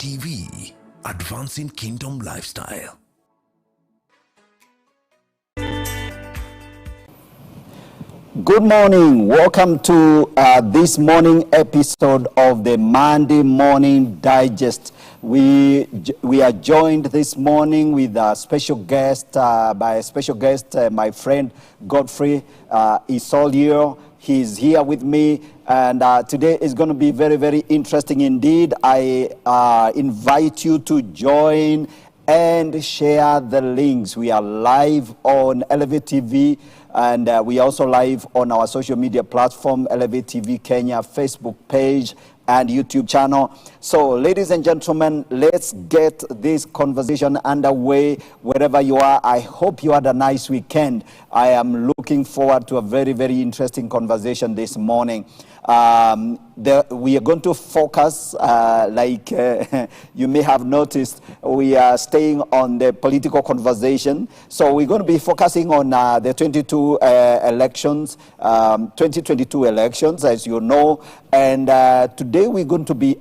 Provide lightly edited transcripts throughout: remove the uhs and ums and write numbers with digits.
TV, advancing kingdom lifestyle. Good morning. Welcome to this morning episode of the Monday Morning Digest. We are joined this morning with a special guest, my friend Godfrey Isolio. He's here with me, and today is going to be very, very interesting indeed. I invite you to join and share the links. We are live on Elevate TV, and we are also live on our social media platform, Elevate TV Kenya, Facebook page, and YouTube channel. So, ladies and gentlemen, let's get this conversation underway wherever you are. I hope you had a nice weekend. I am looking forward to a very, very interesting conversation this morning. We are going to focus, you may have noticed, we are staying on the political conversation. So we're going to be focusing on the 2022 elections, as you know. And today we're going to be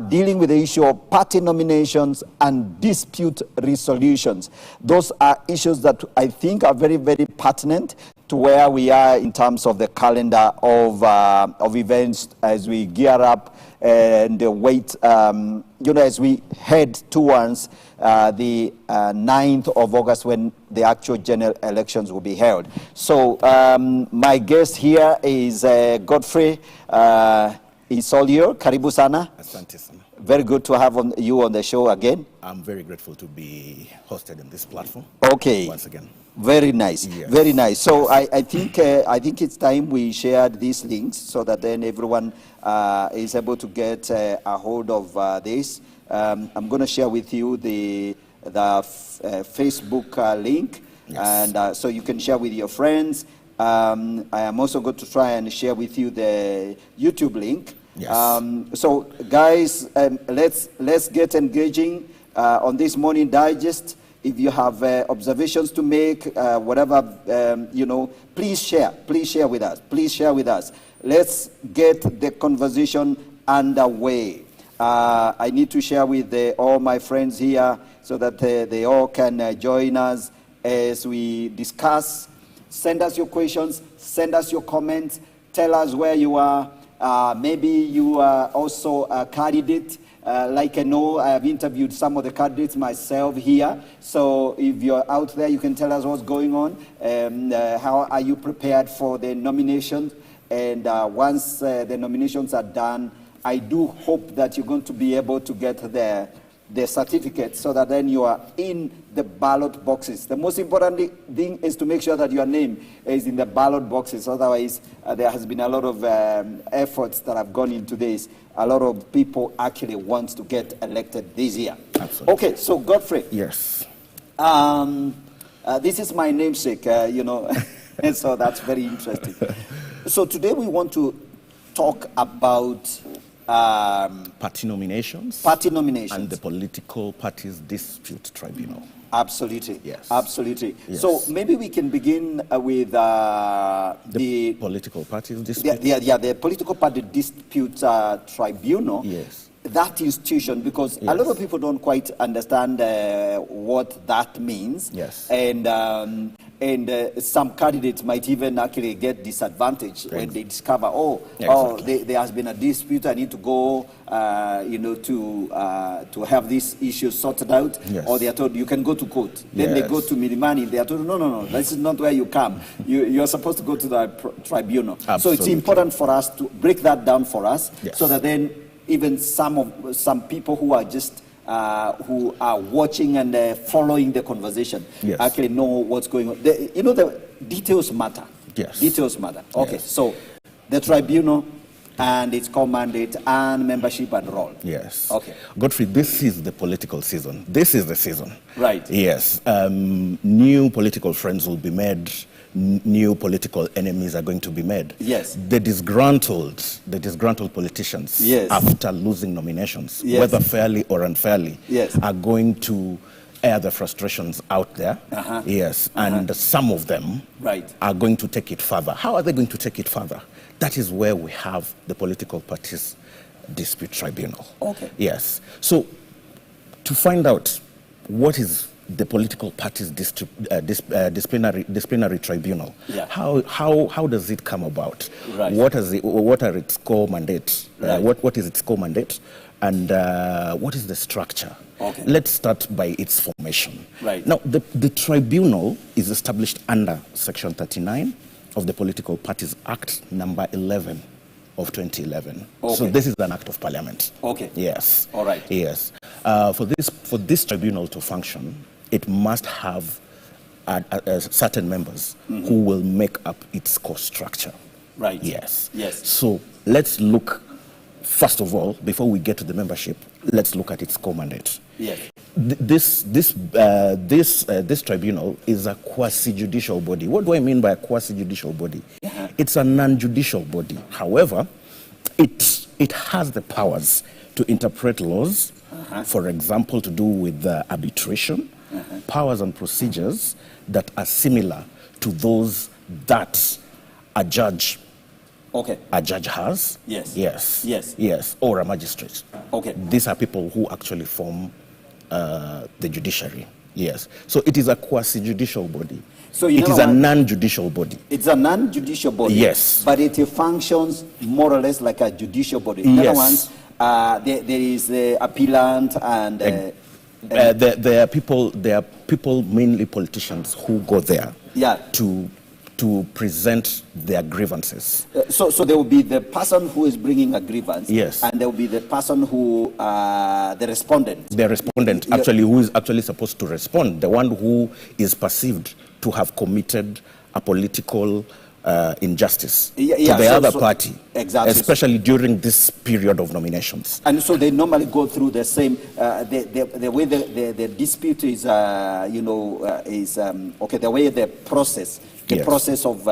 dealing with the issue of party nominations and dispute resolutions. Those are issues that I think are very, very pertinent to where we are in terms of the calendar of events as we gear up and wait, as we head towards the 9th of August when the actual general elections will be held. So my guest here is Godfrey Isolio. Karibu sana. Asante sana. Very good to have you on the show again. I'm very grateful to be hosted on this platform. Okay. Once again. Very nice. Yes. Very nice. So I think it's time we shared these links so that then everyone is able to get a hold of this. I'm going to share with you the Facebook link, yes. And so you can share with your friends. I am also going to try and share with you the YouTube link. Yes. So guys, let's get engaging on this morning digest. If you have observations to make, whatever, please share with us. Please share with us. Let's get the conversation underway. I need to share with all my friends here so that they all can join us as we discuss. Send us your questions, send us your comments, tell us where you are. Maybe you are also a candidate. Like I know, I have interviewed some of the candidates myself here. So if you're out there, you can tell us what's going on. How are you prepared for the nominations? And once the nominations are done, I do hope that you're going to be able to get the certificate so that then you are in the ballot boxes. The most important thing is to make sure that your name is in the ballot boxes. Otherwise, there has been a lot of efforts that have gone into this. A lot of people actually want to get elected this year. Absolutely. Okay, so Godfrey. Yes. This is my namesake, and so that's very interesting. So today we want to talk about Party nominations. And the Political Parties Dispute Tribunal. Absolutely. Yes. Absolutely. Yes. So maybe we can begin with the Political Parties Dispute. The Political Party Dispute Tribunal. Yes. That institution, because a lot of people don't quite understand what that means. Yes. And some candidates might even actually get disadvantaged when they discover, there has been a dispute. I need to go, to have these issues sorted out. Yes. Or they are told you can go to court. Then they go to Milimani. They are told no, this is not where you come. You are supposed to go to the tribunal. Absolutely. So it's important for us to break that down for us, yes. so that then even some people who are just who are watching and following the conversation, yes. actually know what's going on. The details matter. Yes. Details matter. Okay, Yes. so the tribunal and its core mandate and membership and role. Yes. Okay. Godfrey, this is the political season. This is the season. Right. Yes. New political friends will be made. New political enemies are going to be made. Yes. The disgruntled politicians, yes. after losing nominations, yes. whether fairly or unfairly, yes. are going to air the frustrations out there. Yes. And some of them are going to take it further. How are they going to take it further? That is where we have the Political Parties Dispute Tribunal. Okay. Yes. So to find out what is the political party's disciplinary tribunal. Yeah. How does it come about? Right. What are its core mandates? Right. What is its core mandate? And what is the structure? Okay. Let's start by its formation. Right. Now, the tribunal is established under Section 39 of the Political Parties Act number 11 of 2011. Okay. So this is an act of parliament. Okay. Yes. All right. Yes. For this tribunal to function, it must have certain members who will make up its core structure. Right. Yes. Yes. So let's look, first of all, before we get to the membership, let's look at its core mandate. Yes. This tribunal is a quasi-judicial body. What do I mean by a quasi-judicial body? Uh-huh. It's a non-judicial body. However, it has the powers to interpret laws, for example, to do with arbitration, powers and procedures that are similar to those that a judge has. Yes. Yes. Yes. Yes. Or a magistrate. Okay. These are people who actually form the judiciary. Yes. So it is a quasi-judicial body. So it is a non-judicial body. It's a non-judicial body. Yes. But it functions more or less like a judicial body. In other words, there is the appellant and there are people, mainly politicians, who go there to present their grievances. So there will be the person who is bringing a grievance. Yes. And there will be the person who, the respondent. The respondent, actually, who is actually supposed to respond, the one who is perceived to have committed a political injustice to the other party. Exactly. Especially during this period of nominations. And so they normally go through the same, the way the dispute is, the way the process of,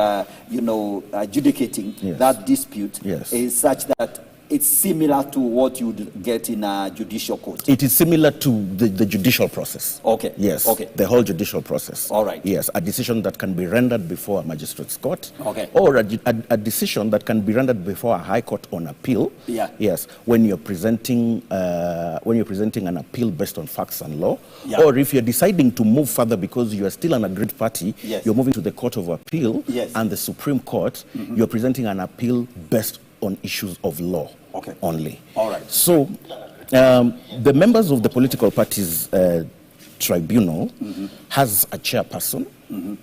adjudicating that dispute is such that it's similar to what you would get in a judicial court. It is similar to the judicial process. Okay. Yes. Okay. The whole judicial process. All right. Yes. A decision that can be rendered before a magistrate's court. Okay. Or a decision that can be rendered before a high court on appeal. Yeah. Yes. When you're presenting an appeal based on facts and law. Yeah. Or if you're deciding to move further because you are still an aggrieved party, you're moving to the Court of Appeal and the Supreme Court, you're presenting an appeal based on issues of law only. All right. So the members of the political parties tribunal has a chairperson who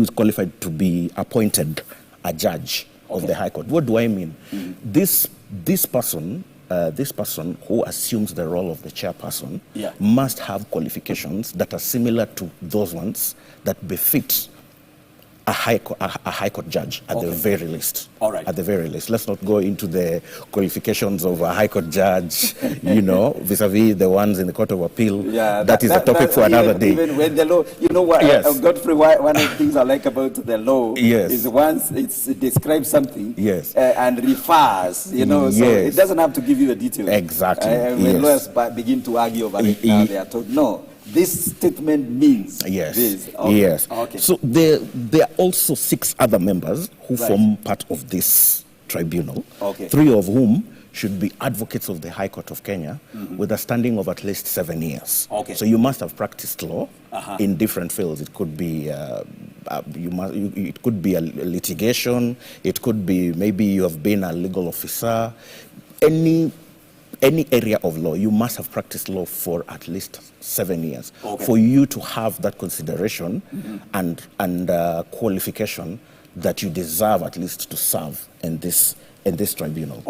is qualified to be appointed a judge of the High Court. What do I mean? This person who assumes the role of the chairperson must have qualifications that are similar to those ones that befit a high court judge at the very least. All right. At the very least. Let's not go into the qualifications of a high court judge, vis-a-vis the ones in the Court of Appeal. Yeah, that is a topic for another day. Even when the law, what, Godfrey, one of the things I like about the law is once it describes something and refers, so it doesn't have to give you the details. Exactly. When lawyers begin to argue about it now, they are told, no, this statement means this. Okay. Yes. Okay. So there are also 6 other members who form part of this tribunal, 3 of whom should be advocates of the High Court of Kenya with a standing of at least 7 years. Okay. So you must have practiced law in different fields. It could be it could be a litigation. It could be maybe you have been a legal officer. Any area of law, you must have practiced law for at least 7 years for you to have that consideration and qualification that you deserve at least to serve in this tribunal.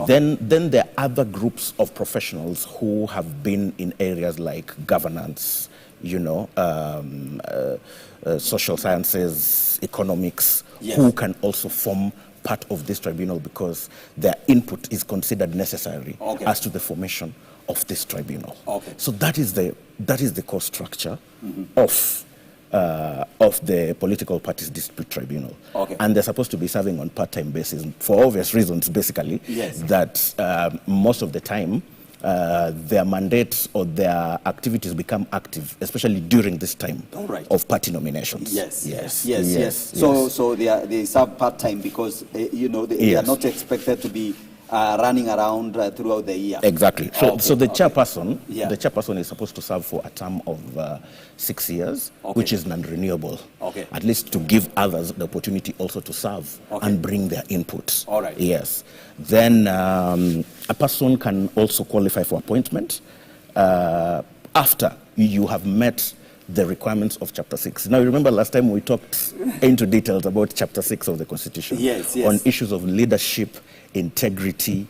Then there are other groups of professionals who have been in areas like governance, social sciences, economics, who can also form part of this tribunal because their input is considered necessary as to the formation of this tribunal. So that is the core structure of the political parties dispute tribunal. And they're supposed to be serving on part-time basis for obvious reasons, basically, that most of the time their mandates or their activities become active, especially during this time of party nominations. Yes. So they serve part-time because they are not expected to be running around throughout the year. Exactly. So, Okay, so the okay. chairperson, Yeah. the chairperson is supposed to serve for a term of 6 years, Okay. which is non-renewable. Okay. At least to give others the opportunity also to serve Okay. and bring their input. All right. Yes. Then a person can also qualify for appointment after you have met the requirements of Chapter 6. Now, you remember last time we talked into details about Chapter 6 of the Constitution. Yes, yes. On issues of leadership, integrity,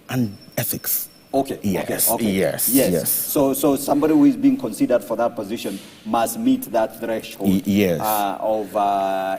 and ethics. Okay. Yes, Okay. yes, Yes. yes. So somebody who is being considered for that position must meet that threshold. Yes. Of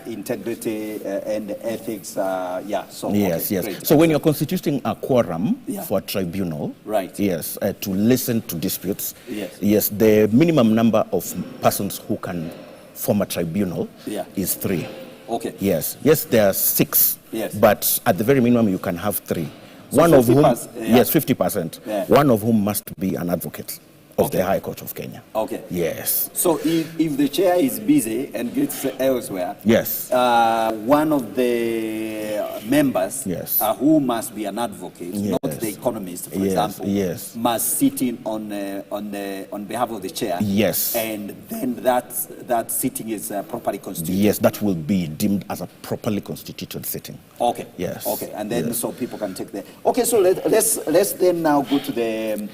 integrity and ethics. Yeah. So Yes, okay, yes. great. So when you're constituting a quorum Yeah. for a tribunal, Right. yes, to listen to disputes, Yes. yes, the minimum number of persons who can form a tribunal Yeah. is 3. Okay. Yes, yes, there are 6, Yes. but at the very minimum you can have 3. So One of whom, 50%, yeah. yes, 50%. Yeah. One of whom must be an advocate of Okay. the High Court of Kenya. Okay. Yes. So if the chair is busy and gets elsewhere, Yes. one of the members, Yes. who must be an advocate, not Yes. the economist, for Yes, example, yes. must sit in on behalf of the chair. Yes. And then that sitting is properly constituted. Yes, that will be deemed as a properly constituted sitting. Okay. Yes. Okay, and then Yes. so people can take the. Okay, so let's then now go to the.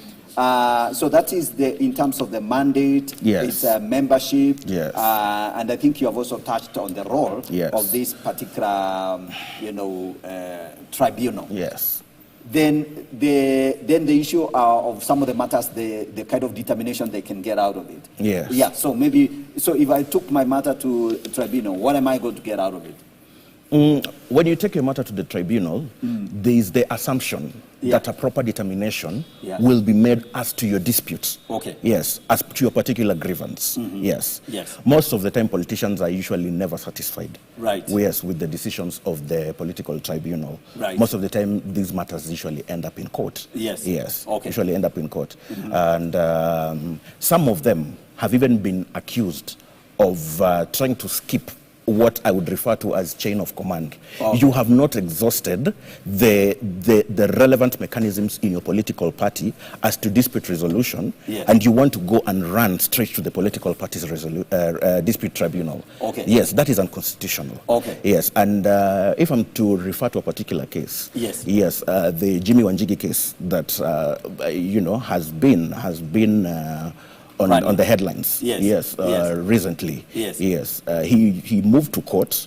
So that is in terms of the mandate. Yes. It's membership. Yes. And I think you have also touched on the role Yes. of this particular, tribunal. Yes. Then the issue of some of the matters, the kind of determination they can get out of it. Yes. Yeah. So if I took my matter to tribunal, what am I going to get out of it? When you take your matter to the tribunal, there is the assumption that a proper determination will be made as to your disputes. Okay. Yes, as to your particular grievance. Yes. Yes. Most of the time, politicians are usually never satisfied. Right. Yes, with the decisions of the political tribunal. Right. Most of the time, these matters usually end up in court. Yes. Yes. Okay. Usually end up in court, and some of them have even been accused of trying to skip what I would refer to as chain of command. Okay. You have not exhausted the relevant mechanisms in your political party as to dispute resolution, Yes. and you want to go and run straight to the political party's dispute tribunal. Okay. Yes, that is unconstitutional. Okay. Yes, and if I'm to refer to a particular case, Yes. yes, the Jimmy Wanjigi case that has been on the headlines. Yes. Yes. Yes. Recently. Yes. Yes. He moved to court,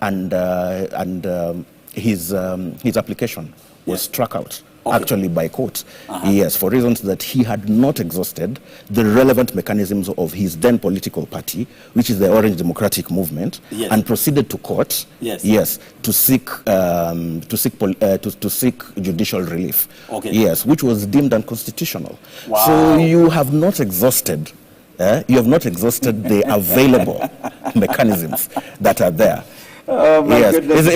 and his application was struck out. Okay. Actually by court. Yes, for reasons that he had not exhausted the relevant mechanisms of his then political party, which is the Orange Democratic Movement, Yes. and proceeded to court. Yes. Yes, to seek judicial relief. Okay. Yes, which was deemed unconstitutional. Wow. So you have not exhausted. The available mechanisms that are there. Oh my Yes, goodness.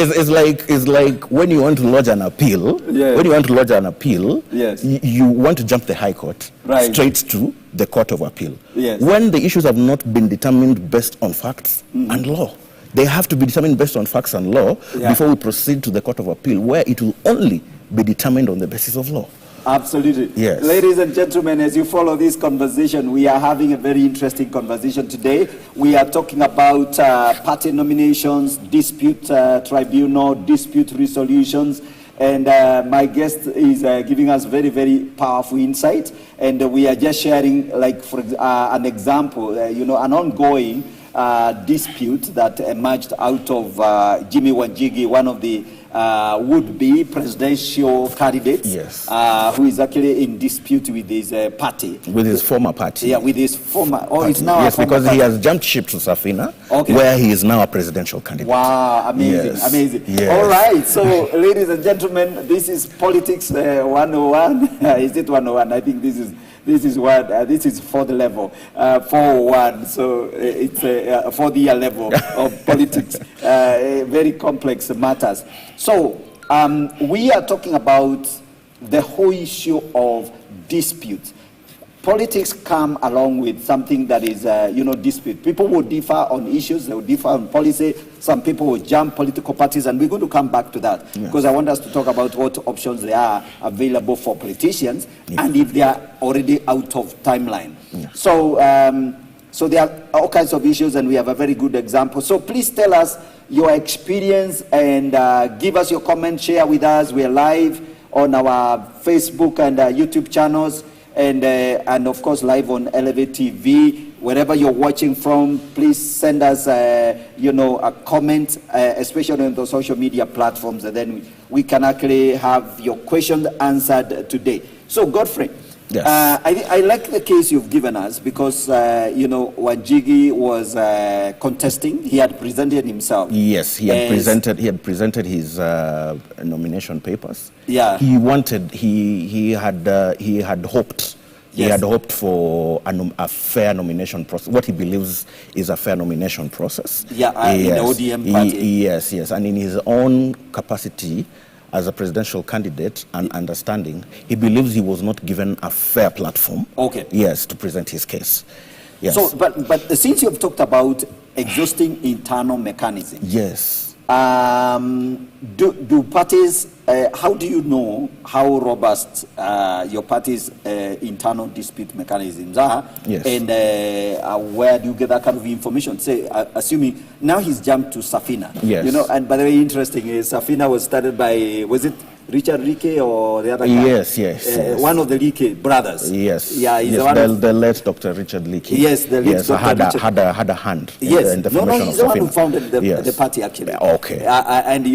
it's like when you want to lodge an appeal. Yes. When you want to lodge an appeal, Yes. you want to jump the High Court Right. straight to the Court of Appeal. Yes. When the issues have not been determined based on facts and law, they have to be determined based on facts and law before we proceed to the Court of Appeal, where it will only be determined on the basis of law. Absolutely. Yes. Ladies and gentlemen, as you follow this conversation, we are having a very interesting conversation today. We are talking about party nominations, dispute tribunal, dispute resolutions, and my guest is giving us very, very powerful insight. And we are just sharing, like, for an example, an ongoing dispute that emerged out of Jimmy Wanjigi, one of the would-be presidential candidates, Yes. who is actually in dispute with his party. With his former party. Yeah, with his former. Oh, party. it's now. Yes, a former because party. he has jumped ship to Safina, Okay. where he is now a presidential candidate. Wow, amazing, Yes. amazing. Yes. All right, so ladies and gentlemen, this is Politics 101. Is it 101? I think this is for the level, 401. So it's for the year level of politics, very complex matters. So we are talking about the whole issue of dispute. politics come along with something that is, dispute. People will differ on issues, they will differ on policy. Some people will jump political parties, and we're going to come back to that because I want us to talk about what options there are available for politicians and if they are already out of timeline. So there are all kinds of issues, and we have a very good example. So please tell us your experience and give us your comments, share with us. We are live on our Facebook and YouTube channels. And of course, live on Elevate TV. Wherever you're watching from, please send us, a comment, especially on the social media platforms, and then we can actually have your questions answered today. So, Godfrey, yes. I like the case you've given us because, Wanjigi was contesting. He had presented himself. Yes, he had presented his nomination papers. Yeah. He had hoped. He had hoped for a fair nomination process, what he believes is a fair nomination process. Yeah, in the ODM party. Yes, and in his own capacity as a presidential candidate and understanding, he believes he was not given a fair platform. Okay. Yes, to present his case. Yes. So, but since you've talked about exhausting internal mechanisms, yes. Do parties? How do you know how robust your party's internal dispute mechanisms are? Yes. And where do you get that kind of information? Say, assuming now he's jumped to Safina. Yes. And by the way, interesting is Safina was started by, was it Richard Leakey or the other guy? Yes. One of the Leakey brothers. Yes. Yeah, he's the late Dr. Richard Leakey. Yes, the late Dr. Richard had a hand in the formation he's of the one Safina. who founded the party, actually. Okay. And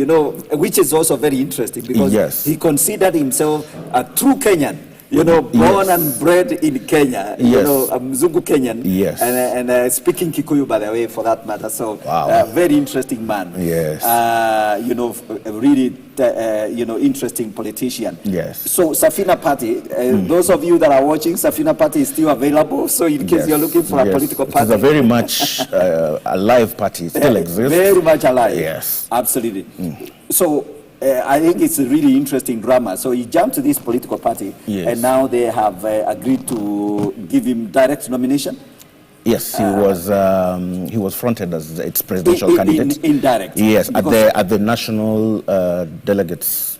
which is also very interesting because he considered himself a true Kenyan. Born and bred in Kenya, a Mzungu Kenyan, and speaking Kikuyu, by the way, for that matter. So, very interesting man. Yes. Really, interesting politician. Yes. So, Safina Party, those of you that are watching, Safina Party is still available. So, in case you're looking for a political party. It's a very much alive party. It still exists. Very much alive. Yes. Absolutely. So, I think it's a really interesting drama. So he jumped to this political party, and now they have agreed to give him direct nomination. Yes, he was fronted as its presidential candidate. Indirect. Yes, at the national delegates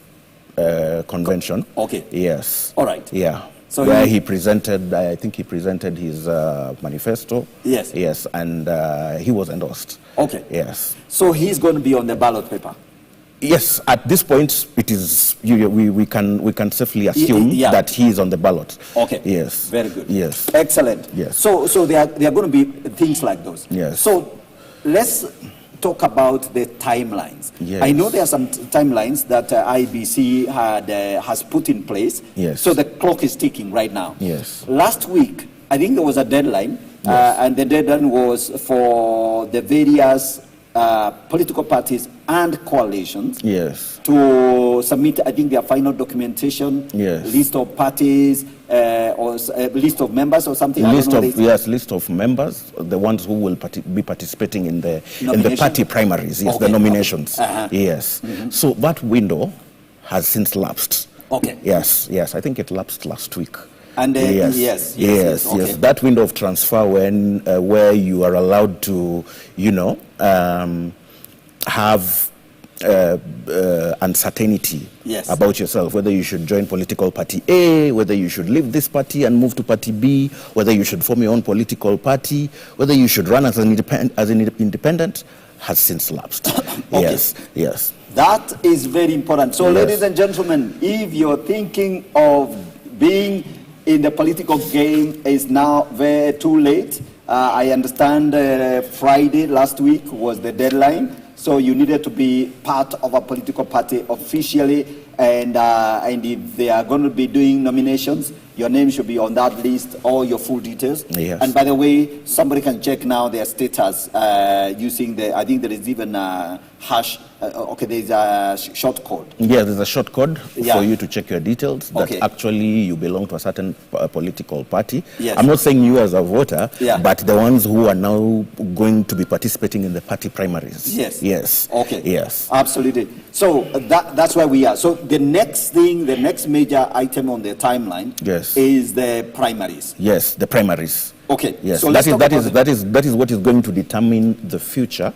convention. Okay. Yes. All right. Yeah. So where he presented, I think he presented his manifesto. Yes. Yes, and he was endorsed. Okay. Yes. So he's going to be on the ballot paper. Yes, at this point, it is. We can safely assume that he is on the ballot. Okay. Yes. Very good. Yes. Excellent. Yes. So there are going to be things like those. Yes. So let's talk about the timelines. Yes. I know there are some timelines that IBC has put in place. Yes. So the clock is ticking right now. Yes. Last week, I think there was a deadline, Yes. and the deadline was for the various political parties and coalitions to submit, I think, their final documentation, list of parties, or a list of members or something. List of members, the ones who will be participating in the party primaries, the nominations. Yes. Mm-hmm. So that window has since lapsed. Okay. Yes, I think it lapsed last week. And yes. Okay. That window of transfer where you are allowed to, have uncertainty about yourself, whether you should join political party A, whether you should leave this party and move to party B, whether you should form your own political party, whether you should run as an independent, has since lapsed. Okay. Yes. That is very important. So, ladies and gentlemen, if you're thinking of being in the political game, is now too late. I understand Friday last week was the deadline, so you needed to be part of a political party officially, and if they are going to be doing nominations, your name should be on that list, all your full details. Yes. And by the way, somebody can check now their status using I think there is even a hash okay, there's a short code. Yeah, there's a short code for you to check your details that Okay. actually you belong to a certain political party. Yes. I'm not saying you as a voter, Yeah. but the ones who are now going to be participating in the party primaries. Yes. Yes. Okay. Yes. Absolutely. So that's where we are. So the next thing, the next major item on the timeline Yes. is the primaries. Yes, the primaries. Okay. Yes, So let's talk about that is what is going to determine the future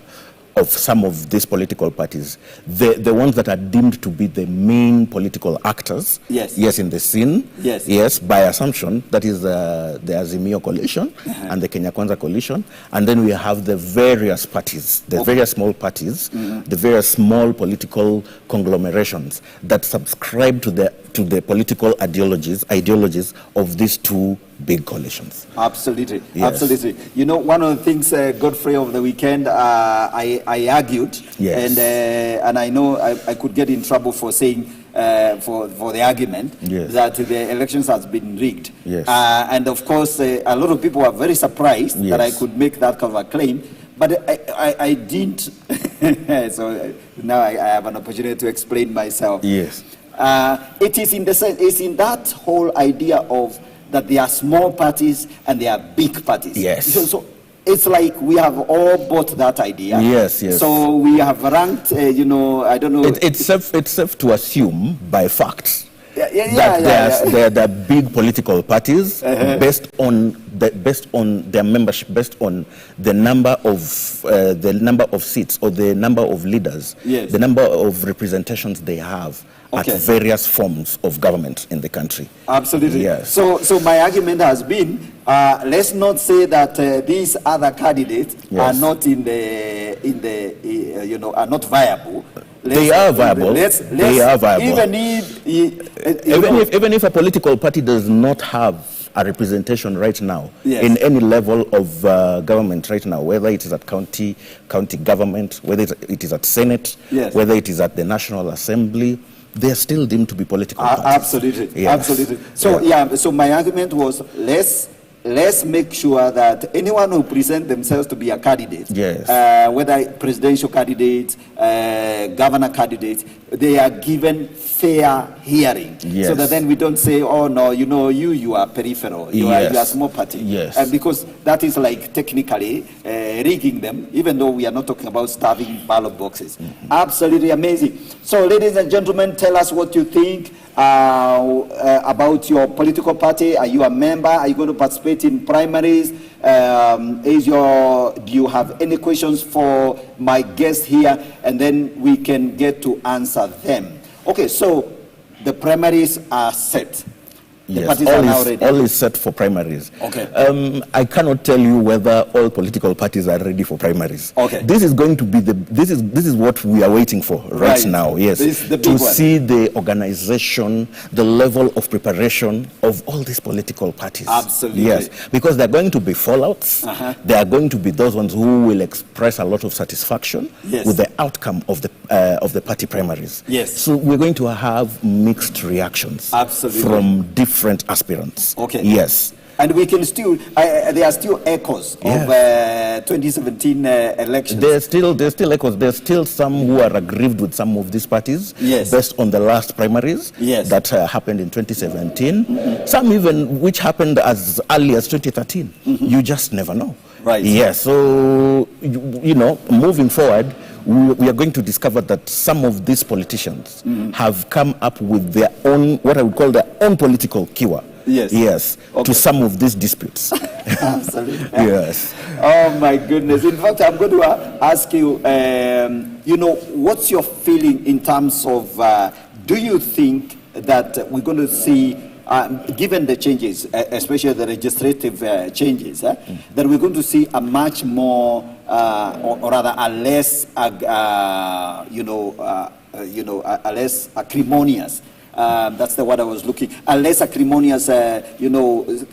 of some of these political parties, the ones that are deemed to be the main political actors. Yes. Yes, in the scene. Yes. Yes, by assumption, that is the Azimio coalition and the Kenya Kwanza coalition, and then we have the various parties, the various small parties, the various small political conglomerations that subscribe to the political ideologies of these two big coalitions. Absolutely, Yes. absolutely. You know, one of the things, Godfrey, over the weekend, I argued, Yes. and I know I could get in trouble for saying, for the argument, Yes. that the elections has been rigged. Yes. And of course, a lot of people were very surprised that I Yes. could make that kind of a claim, but I didn't. So now I have an opportunity to explain myself. Yes. It is in the sense, it's in that whole idea of that there are small parties and there are big parties. Yes. So it's like we have all bought that idea. Yes, yes. So we have ranked, I don't know. It's safe to assume by facts Yeah, there are big political parties based on their membership, based on the number of seats or the number of leaders, Yes. the number of representations they have Okay. at various forms of government in the country. Absolutely. Yes. So my argument has been, let's not say that these other candidates are Yes. not are not viable. They are viable. They are viable. Even if a political party does not have a representation right now Yes. in any level of government right now, whether it is at county government, whether it is at Senate, Yes. whether it is at the National Assembly, they are still deemed to be political parties. Absolutely, Yes. absolutely. So so my argument was let's make sure that anyone who present themselves to be a candidate, Yes. whether presidential candidates, governor candidates, they are given fair hearing, Yes. so that then we don't say, oh no, you are peripheral, you are a small party, Yes. because that is like technically rigging them, even though we are not talking about starving ballot boxes. Absolutely amazing. So, ladies and gentlemen, tell us what you think about your political party. Are you a member? Are you going to participate in primaries? Do you have any questions for my guest here? And then we can get to answer them. Okay, so the primaries are set. The Yes, parties are now ready. all is set for primaries. Okay. I cannot tell you whether all political parties are ready for primaries. Okay. This is going to be this is what we are waiting for right now. Yes. This is the big to one. see the organization, the level of preparation of all these political parties. Absolutely. Yes, because there are going to be fallouts. There are going to be those ones who will express a lot of satisfaction Yes. with the outcome of the party primaries. Yes. So we're going to have mixed reactions. Absolutely. From different aspirants. Okay. Yes. And we can still, there are still echoes of 2017 elections. There's still echoes. There's still some who are aggrieved with some of these parties, Yes. based on the last primaries Yes. that happened in 2017. Some even which happened as early as 2013. You just never know. Right. Yes. So moving forward, we are going to discover that some of these politicians have come up with their own, what I would call their own political cure. Yes. Yes. Okay. To some of these disputes. Absolutely. Yes. Oh my goodness. In fact, I'm going to ask you, what's your feeling in terms of, do you think that we're going to see, given the changes, especially the legislative changes, that we're going to see a much more, or rather a less, a less acrimonious, that's the word I was looking, a less acrimonious,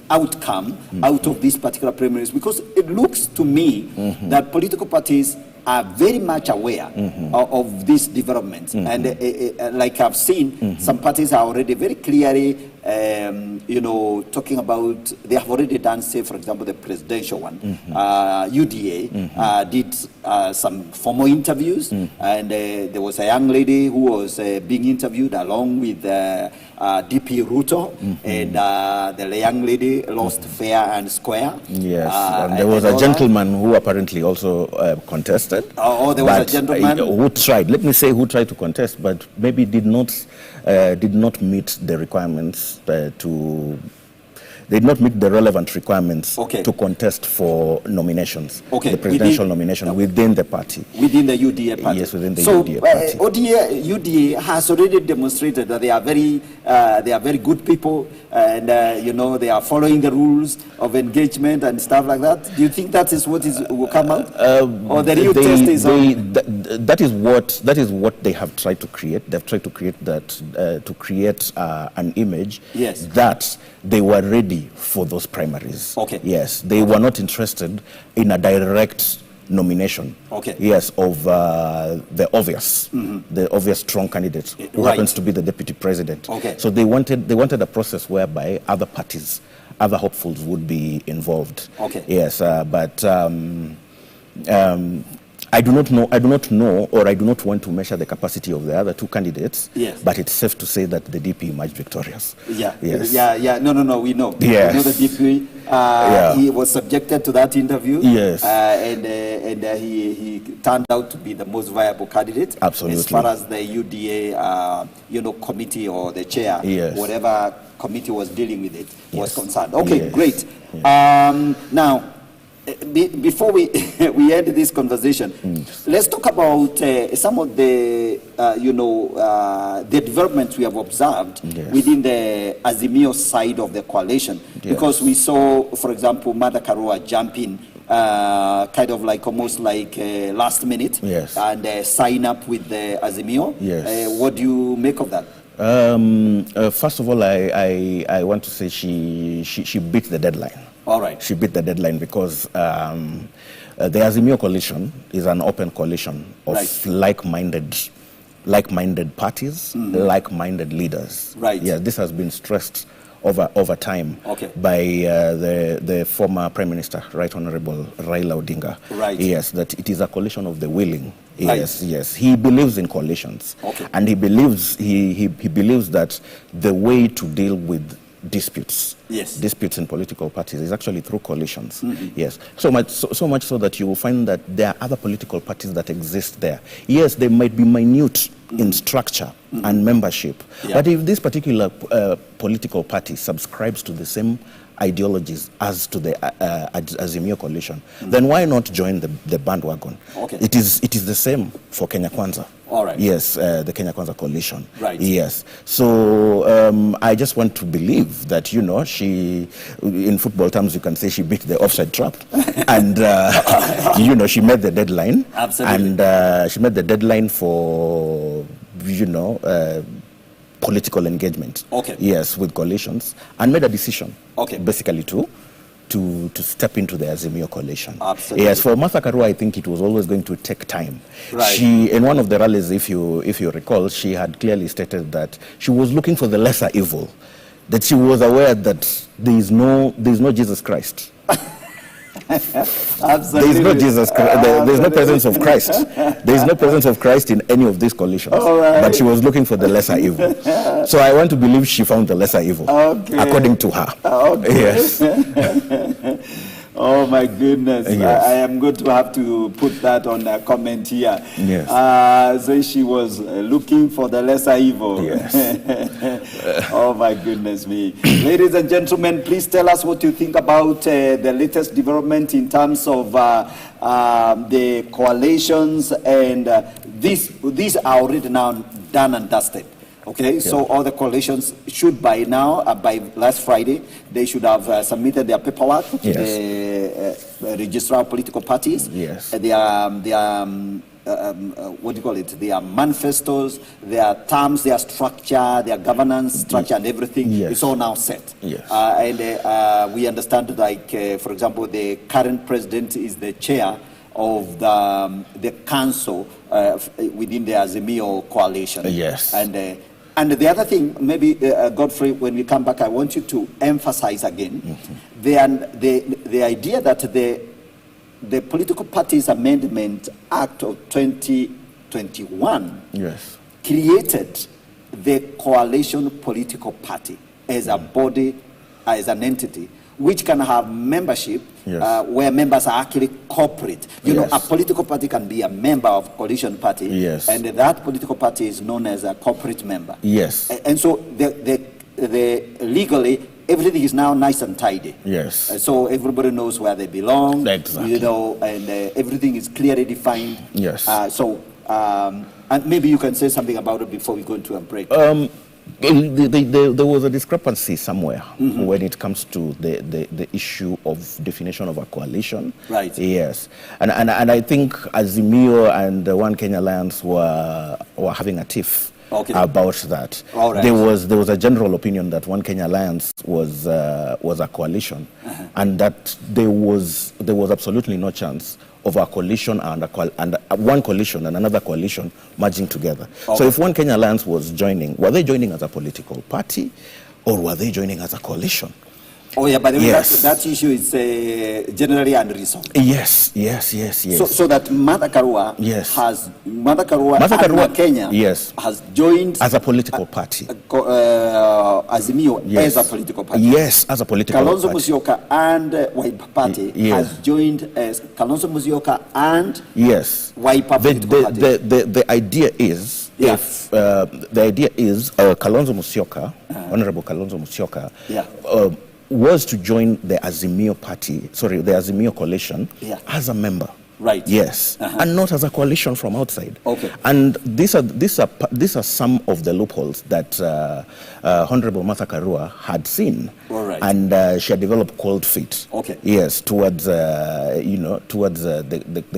outcome out of these particular primaries? Because it looks to me that political parties are very much aware of these developments. And like I've seen, some parties are already very clearly, talking about, they have already done, say, for example, the presidential one. UDA did some formal interviews, and there was a young lady who was being interviewed along with DP Ruto, and the young lady lost fair and square. Yes, and there was a gentleman who apparently also contested. There was a gentleman who tried. Let me say who tried to contest, but maybe did not meet the requirements They did not meet the relevant requirements to contest for nominations, the presidential nomination within the party. Within the UDA party. Yes, within the UDA party. UDA has already demonstrated that they are very good people, and they are following the rules of engagement and stuff like that. Do you think that is what will come out, or the real test is? That is what they have tried to create. They've tried to create that an image that they were ready for those primaries. Yes, they were not interested in a direct nomination. Yes, of the obvious strong candidate who happens to be the deputy president. So they wanted a process whereby other parties, other hopefuls would be involved. Yes, but I do not know, or I do not want to measure the capacity of the other two candidates. Yes. But it's safe to say that the DP emerged victorious. Yeah. Yes. Yeah. No. We know. Yes. We know the DP. He was subjected to that interview. Yes. And he turned out to be the most viable candidate. Absolutely. As far as the UDA, committee or the chair, whatever committee was dealing with it was concerned. Okay, great. Yes. Now, before we end this conversation, let's talk about some of the the developments we have observed within the Azimio side of the coalition, because we saw, for example, Martha Karua jump in kind of like almost like last minute and sign up with the Azimio. What do you make of that? First of all, I want to say she beat the deadline. All right. She beat the deadline because the Azimio coalition is an open coalition of like-minded parties, like-minded leaders. Right. Yeah, this has been stressed over time by the former Prime Minister, Right Honorable Raila Odinga. Right. Yes, that it is a coalition of the willing. Yes. He believes in coalitions, and he believes that the way to deal with disputes in political parties is actually through coalitions. Yes, so much so that you will find that there are other political parties that exist there. Yes, they might be minute in structure and membership, but if this particular political party subscribes to the same ideologies as to the Azimio coalition, then why not join the bandwagon? It is the same for Kenya Kwanza. All right. Yes, the Kenya Kwanza coalition. Right. Yes. So I just want to believe that, she, in football terms, you can say she beat the offside trap, and she met the deadline. Absolutely. And she met the deadline for political engagement. Yes, with coalitions, and made a decision. Basically to step into the Azimio coalition. Absolutely. Yes, for Martha Karua, I think it was always going to take time. Right. She, in one of the rallies, if you recall, she had clearly stated that she was looking for the lesser evil, that she was aware that there is no Jesus Christ. Absolutely. There is no Jesus Christ. There is no presence of Christ. There is no presence of Christ in any of these coalitions. Right. But she was looking for the lesser evil. So I want to believe she found the lesser evil, according to her. Yes. Oh my goodness! Yes. I am going to have to put that on a comment here. Yes. So she was looking for the lesser evil. Yes. Oh my goodness me! Ladies and gentlemen, please tell us what you think about the latest development in terms of the coalitions, and these are already now done and dusted. So all the coalitions should by now, by last Friday, they should have submitted their paperwork to the registrar of political parties. Yes. Their their manifestos, their terms, their structure, their governance structure, and everything is all now set. Yes. And we understand, for example, the current president is the chair of the council within the Azimio coalition. Yes. And the other thing, maybe, Godfrey, when we come back, I want you to emphasize again the idea that the Political Parties Amendment Act of 2021 created the coalition political party as a body, as an entity, which can have membership where members are actually corporate. You know, a political party can be a member of coalition party, and that political party is known as a corporate member. Yes. And so the legally, everything is now nice and tidy. Yes. So everybody knows where they belong. Exactly. You know, and everything is clearly defined. Yes. And maybe you can say something about it before we go into a break. There was a discrepancy somewhere when it comes to the issue of definition of a coalition. Right. Yes. And I think Azimio and the One Kenya Alliance were having a tiff about that. All right. There was a general opinion that One Kenya Alliance was a coalition, and that there was absolutely no chance of a coalition and one coalition and another coalition merging together. So if One Kenya Alliance was joining, were they joining as a political party or were they joining as a coalition? Oh yeah, by the way, that issue is generally unresolved. Yes. So that Martha Karua and Kenya has joined as a political party. Azimio as a political party. Yes, as a political Kalonzo party. Musyoka and Wiper Party has joined as Kalonzo Musyoka and Wiper political party. The idea is Kalonzo Musyoka, Honorable Kalonzo Musyoka, was to join the Azimio coalition as a member. Right. Yes. And not as a coalition from outside. Okay. And these are some of the loopholes that Honorable Martha Karua had seen. All right. And she had developed cold feet. Okay. Yes, towards the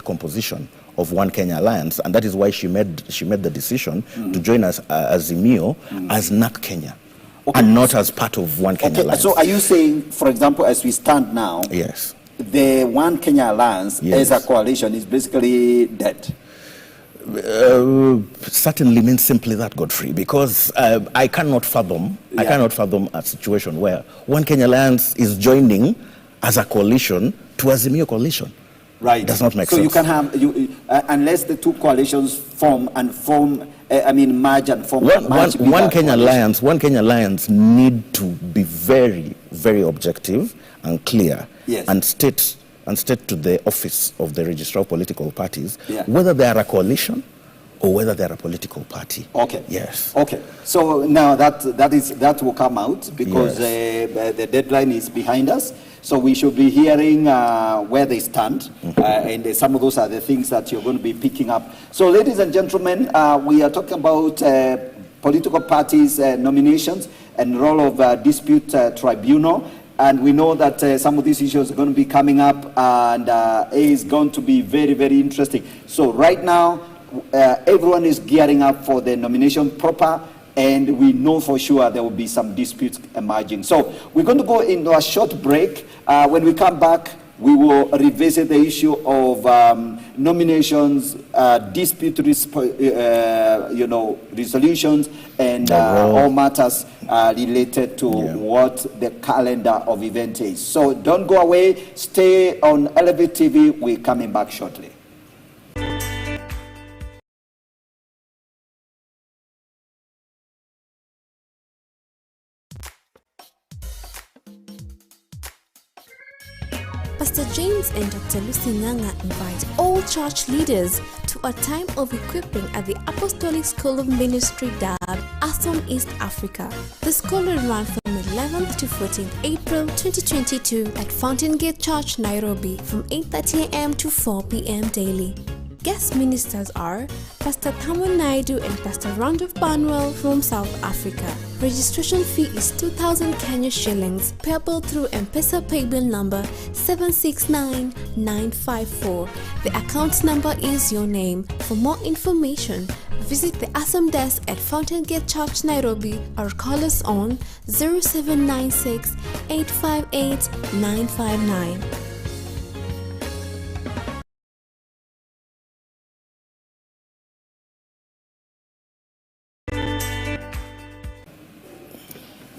composition of One Kenya Alliance, and that is why she made the decision to join us Azimio as NAK Kenya. And not as part of One Kenya Alliance. So are you saying, for example, as we stand now, the One Kenya Alliance as a coalition is basically dead? Certainly means simply that, Godfrey, because I cannot fathom a situation where One Kenya Alliance is joining as a coalition to Azimio coalition. Right. Does not make sense. So you can have unless the two coalitions merge and form. One Kenya Alliance need to be very, very objective and clear, and state to the office of the Registrar of Political Parties whether they are a coalition or whether they are a political party. Okay. Yes. Okay. So now that will come out because the deadline is behind us. So we should be hearing where they stand, and some of those are the things that you're going to be picking up. So, ladies and gentlemen, we are talking about political parties' nominations and role of dispute tribunal. And we know that some of these issues are going to be coming up, and it is going to be very, very interesting. So right now, everyone is gearing up for the nomination proper, and we know for sure there will be some disputes emerging. So we're going to go into a short break. When we come back, we will revisit the issue of nominations, dispute resolutions, and all matters related to what the calendar of event is. So don't go away. Stay on Elevate TV. We're coming back shortly. Pastor James and Dr. Lucy Nganga invite all church leaders to a time of equipping at the Apostolic School of Ministry DAB, Asom, East Africa. The school will run from 11th to 14th April 2022 at Fountain Gate Church, Nairobi, from 8:30 a.m. to 4 p.m. daily. Guest ministers are Pastor Thamon Naidu and Pastor Randolph Barnwell from South Africa. Registration fee is 2,000 Kenya shillings, payable through M-Pesa paybill number 769954. The account number is your name. For more information, visit the ASAM desk at Fountain Gate Church, Nairobi, or call us on 0796 858 959.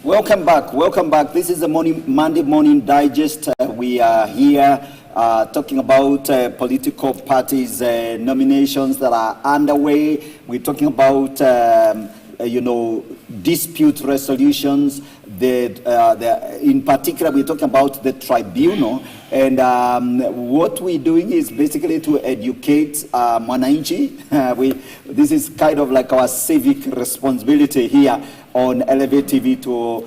Welcome back. Welcome back. This is the Monday Morning Digest. We are here talking about political parties' nominations that are underway. We're talking about, dispute resolutions. In particular, we're talking about the tribunal. And what we're doing is basically to educate Mwananchi. This is kind of like our civic responsibility here on Elevate TV to,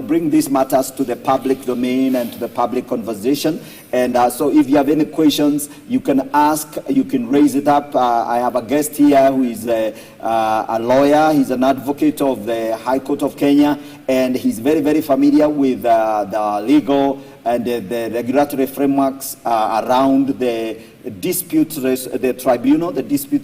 bring these matters to the public domain and to the public conversation. And so if you have any questions, you can ask, you can raise it up. I have a guest here who is a lawyer. He's an advocate of the High Court of Kenya, and he's very, very familiar with the legal and the regulatory frameworks around the dispute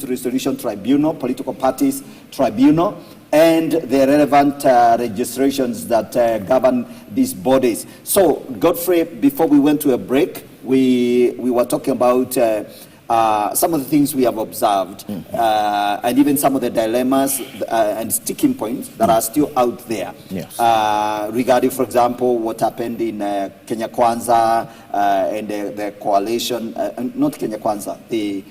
resolution tribunal, political parties tribunal, and the relevant registrations that govern these bodies. So, Godfrey, before we went to a break, we were talking about some of the things we have observed, and even some of the dilemmas and sticking points that are still out there. Yes. Regarding, for example, what happened in Kenya Kwanza and the coalition, not Kenya Kwanza, the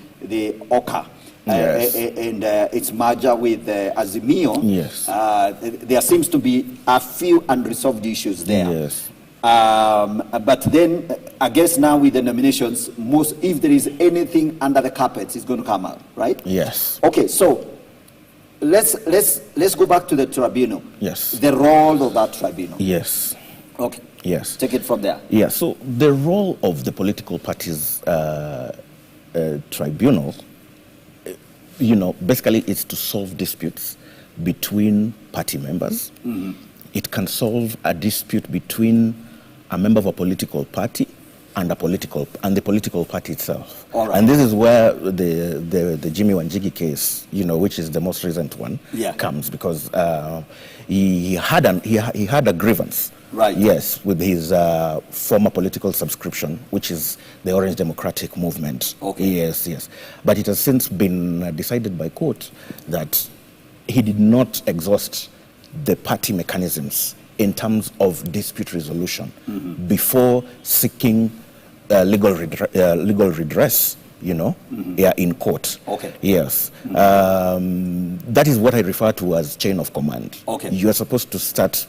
OCA. Yes. And its merger with Azimio. Yes. There seems to be a few unresolved issues there. Yes. But then, I guess now with the nominations, if there is anything under the carpet, it's going to come out, right? Yes. Okay, so let's go back to the tribunal. Yes. The role of that tribunal. Yes. Okay. Yes. Take it from there. Yeah. So the role of the political parties tribunal, basically it's to solve disputes between party members. Mm-hmm. It can solve a dispute between a member of a political party and the political party itself. All right. And this is where the Jimmy Wanjigi case, which is the most recent one, comes, because he had a grievance. Right. Yes, with his former political subscription, which is the Orange Democratic Movement. Okay. Yes. But it has since been decided by court that he did not exhaust the party mechanisms in terms of dispute resolution before seeking legal redress, in court. Okay. Yes. That is what I refer to as chain of command. Okay. You are supposed to start,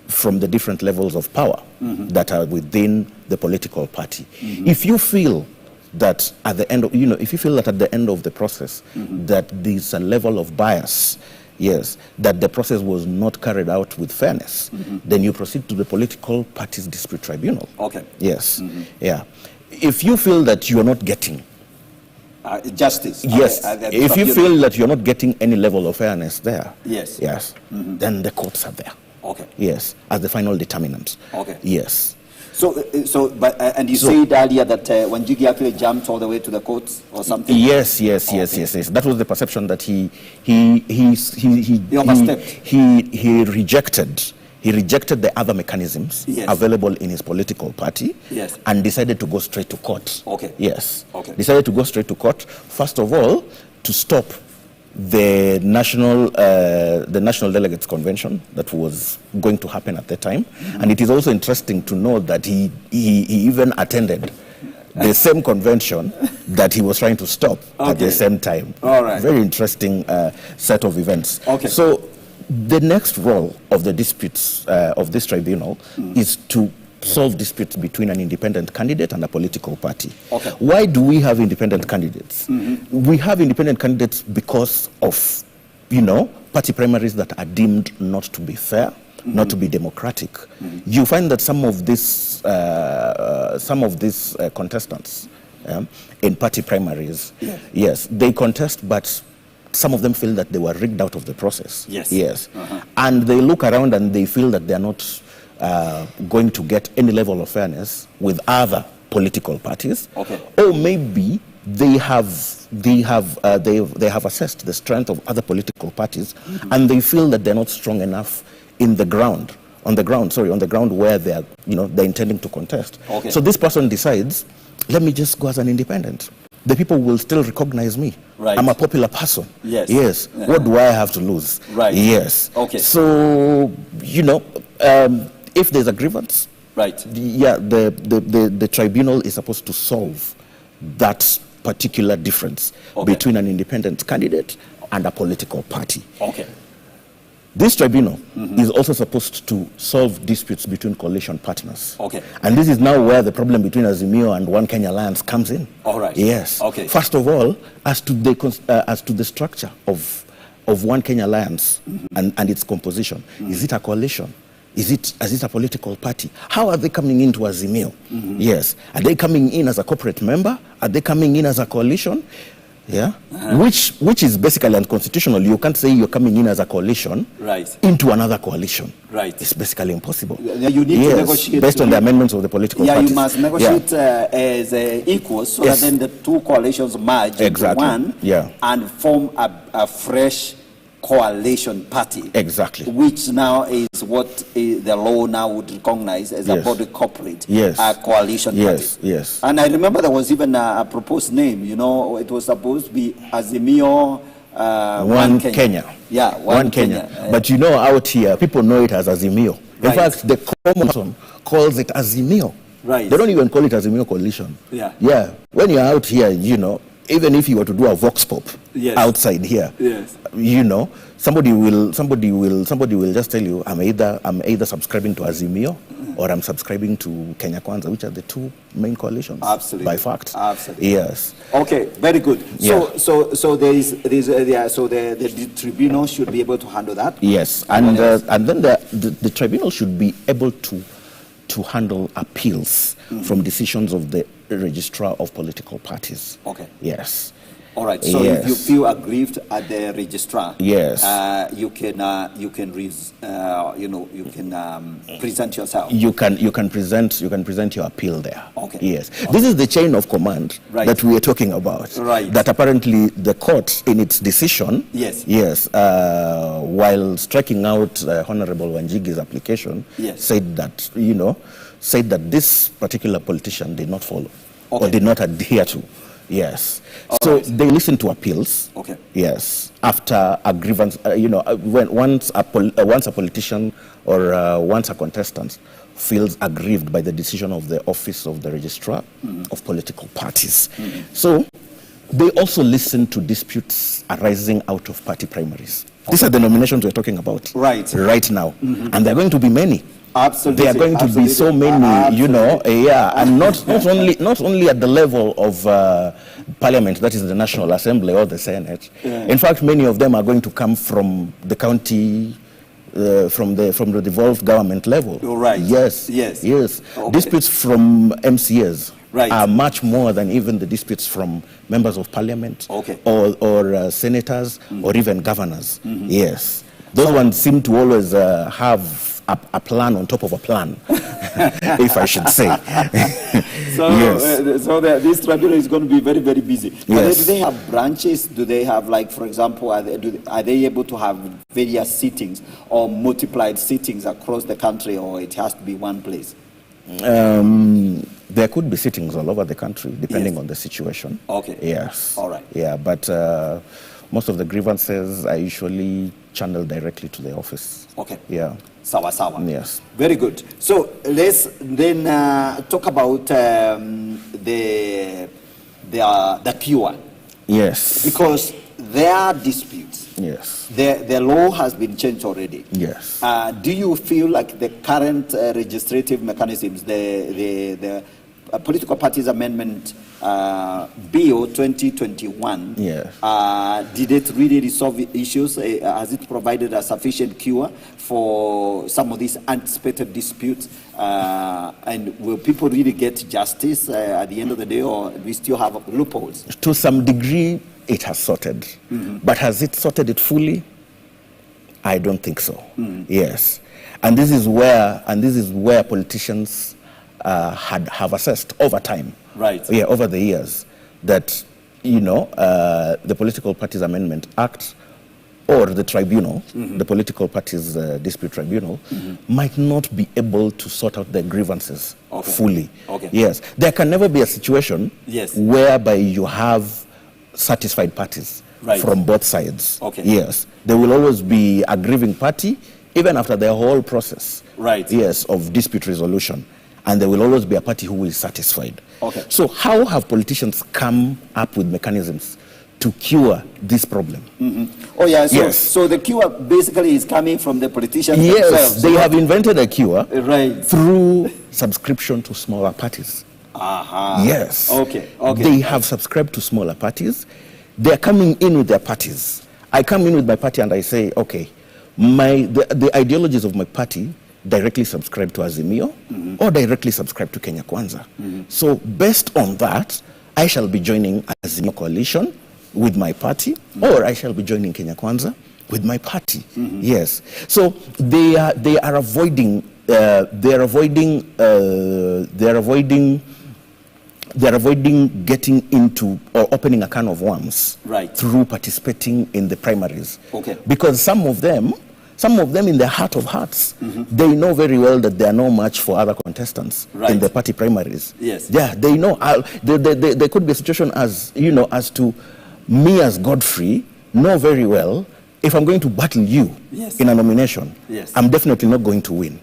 from the different levels of power that are within the political party. If you feel that at the end of, the process that there's a level of bias, yes, that the process was not carried out with fairness, then you proceed to the political parties dispute tribunal. Okay. Yes. Yeah. If you feel that you are not getting justice. Yes. If you feel that you're not getting any level of fairness there, yes, then the courts are there. Okay. Yes, as the final determinant. Okay. Yes. And you said earlier that Wanjigi actually jumped all the way to the courts or something. Yes. That was the perception that he overstepped. He rejected. He rejected the other mechanisms available in his political party, and decided to go straight to court. Okay. Yes. Okay. Decided to go straight to court. First of all, to stop the national delegates convention that was going to happen at the time. And it is also interesting to know that he even attended the same convention that he was trying to stop at the same time. All right. Very interesting set of events. Okay. So the next role of the disputes of this tribunal is to solve disputes between an independent candidate and a political party. Okay. Why do we have independent candidates? We have independent candidates because of, party primaries that are deemed not to be fair, not to be democratic. You find that some of these contestants in party primaries, yes, they contest, but some of them feel that they were rigged out of the process. Yes. And they look around and they feel that they're not going to get any level of fairness with other political parties. Okay. Or maybe they have assessed the strength of other political parties, and they feel that they're not strong enough on the ground where they're intending to contest. Okay. So this person decides, let me just go as an independent. the people will still recognize me. Right. I'm a popular person. Yes. Yes. What do I have to lose? Right. Yes. Okay. So, if there's a grievance, right. The tribunal is supposed to solve that particular difference between an independent candidate and a political party. Okay. This tribunal is also supposed to solve disputes between coalition partners. Okay. And this is now where the problem between Azimio and One Kenya Alliance comes in. All right. Yes. Okay. First of all, as to the structure of One Kenya Alliance and its composition, is it a coalition? Is it a political party? How are they coming into Azimio? Yes. Are they coming in as a corporate member? Are they coming in as a coalition? Yeah, which is basically unconstitutional. You can't say you're coming in as a coalition into another coalition. Right. It's basically impossible. You need to negotiate based on the amendments of the political parties. You must negotiate as equals, so that then the two coalitions merge into one and form a fresh coalition party. Exactly. Which now is what the law now would recognize as a body corporate coalition party. Yes. And I remember there was even a proposed name, it was supposed to be Azimio One Kenya. Yeah, One Kenya. But out here, people know it as Azimio. In fact, the common person calls it Azimio. Right. They don't even call it Azimio Coalition. Yeah. When you're out here, even if you were to do a vox pop outside here, somebody will just tell you, I'm either subscribing to Azimio or I'm subscribing to Kenya Kwanza, which are the two main coalitions. Absolutely. By fact. Absolutely. Yes. Okay, very good. So the tribunal should be able to handle that. Yes, and then the tribunal should be able to handle appeals from decisions of the registrar of political parties. Okay. Yes. All right. So if you feel aggrieved at the registrar, you can present yourself. You can present your appeal there. Okay. Yes. Okay. This is the chain of command that we are talking about. Right. That apparently the court, in its decision, while striking out Honorable Wanjigi's application, said that this particular politician did not follow or did not adhere to. Yes. So they listen to appeals. Okay. Yes. After a grievance, once a politician or once a contestant feels aggrieved by the decision of the office of the registrar of political parties. So they also listen to disputes arising out of party primaries. These are the nominations we're talking about right now. And there are going to be many. Absolutely. There are going to be so many, and not only at the level of Parliament, that is the National Assembly or the Senate. In fact, many of them are going to come from the county, from the devolved government level. Right. Yes. Okay. Disputes from MCAs are much more than even the disputes from members of Parliament or senators or even governors. Yes. Those ones seem to always have a plan on top of a plan, if I should say. So this tribunal is going to be very, very busy. Yes. Do they have branches? Do they have, for example, are they able to have various sittings or multiplied sittings across the country, or it has to be one place? There could be sittings all over the country, depending on the situation. Okay. Yes. All right. Yeah, but most of the grievances are usually channeled directly to the office. Okay. Yeah. Sawa. Yes. Very good. So let's then talk about the cure. Yes. Because there are disputes. Yes. The law has been changed already. Yes. Do you feel like the current legislative mechanisms, the Political Parties Amendment Bill 2021, did it really resolve issues? Has it provided a sufficient cure for some of these anticipated disputes? And will people really get justice at the end of the day, or we still have loopholes? To some degree, it has sorted. But has it sorted it fully? I don't think so. Yes. And this is where politicians have assessed over time, over the years, that the Political Parties Amendment Act or the tribunal, the political parties dispute tribunal, might not be able to sort out their grievances fully. Yes, there can never be a situation whereby you have satisfied parties from both sides. Yes, there will always be a grieving party even after the whole process. Yes, of dispute resolution, and there will always be a party who is satisfied. So how have politicians come up with mechanisms to cure this problem? Oh yeah, so the cure basically is coming from the politicians themselves. Yes, they have invented a cure through subscription to smaller parties. Yes. They have subscribed to smaller parties. They are coming in with their parties. I come in with my party and I say, okay, the ideologies of my party directly subscribe to Azimio or directly subscribe to Kenya Kwanza. So based on that, I shall be joining Azimio coalition with my party, or I shall be joining Kenya Kwanza with my party. Yes. So they are avoiding getting into or opening a can of worms through participating in the primaries. Because some of them in their heart of hearts, they know very well that they are no match for other contestants in the party primaries. Yeah, they know. There could be a situation as to me as Godfrey know very well, if I'm going to battle you in a nomination, I'm definitely not going to win.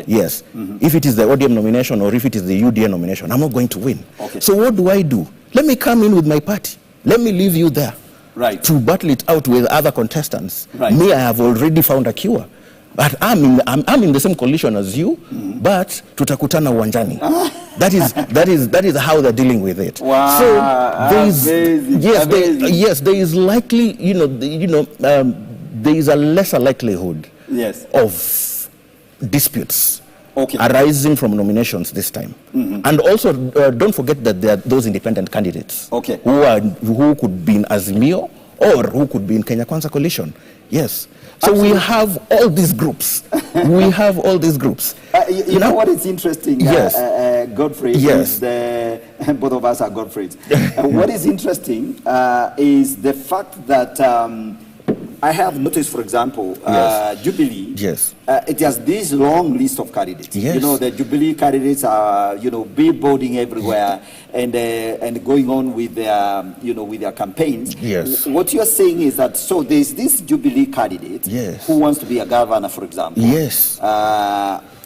Yes. If it is the ODM nomination or if it is the UDA nomination, I'm not going to win. So what do? Let me come in with my party. Let me leave you there to battle it out with other contestants. Me, I have already found a cure. But I'm in the same coalition as you, but tutakutana uwanjani. That is how they're dealing with it. Wow. So there is likely, there is a lesser likelihood of disputes arising from nominations this time. And also, don't forget that there are those independent candidates who could be in Azimio or who could be in Kenya Kwanza coalition. Yes. So we have all these groups. You know what is interesting, Godfrey? Is both of us are Godfreys. What is interesting is the fact that I have noticed, for example, Jubilee. It has this long list of candidates. The Jubilee candidates are, billboarding everywhere and going on with their, with their campaigns. What you are saying is that there's this Jubilee candidate who wants to be a governor, for example.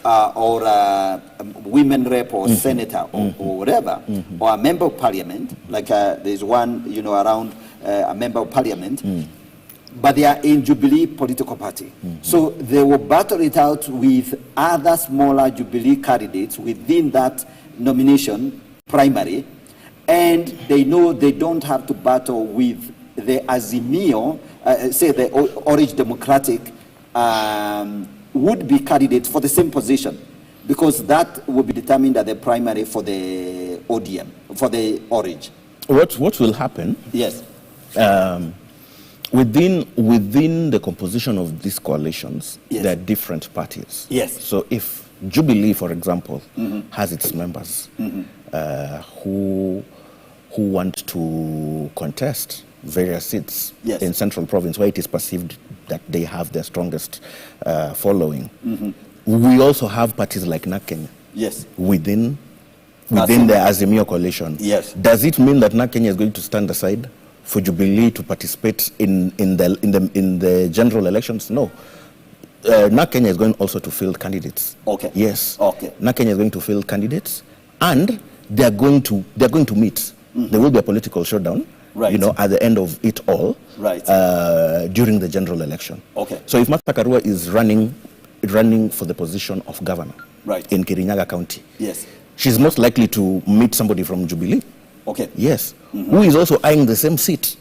Or a women rep or senator or whatever, or a member of parliament. Like there's one, around a member of parliament. But they are in Jubilee political party. So they will battle it out with other smaller Jubilee candidates within that nomination primary. And they know they don't have to battle with the Azimio, say the Orange Democratic would-be candidates for the same position. Because that will be determined at the primary for the ODM, for the Orange. What will happen? Within the composition of these coalitions, there are different parties. So if Jubilee, for example, has its members who want to contest various seats in Central Province where it is perceived that they have the strongest following, we also have parties like NARC Kenya within the Azimio coalition. Does it mean that NARC Kenya is going to stand aside for Jubilee to participate in the general elections? No. NARC Kenya is going also to field candidates. NARC Kenya is going to field candidates, and they are going to meet. There will be a political showdown, at the end of it all, during the general election. So if Martha Karua is running for the position of governor in Kirinyaga County, she's most likely to meet somebody from Jubilee. Who is also eyeing the same seat.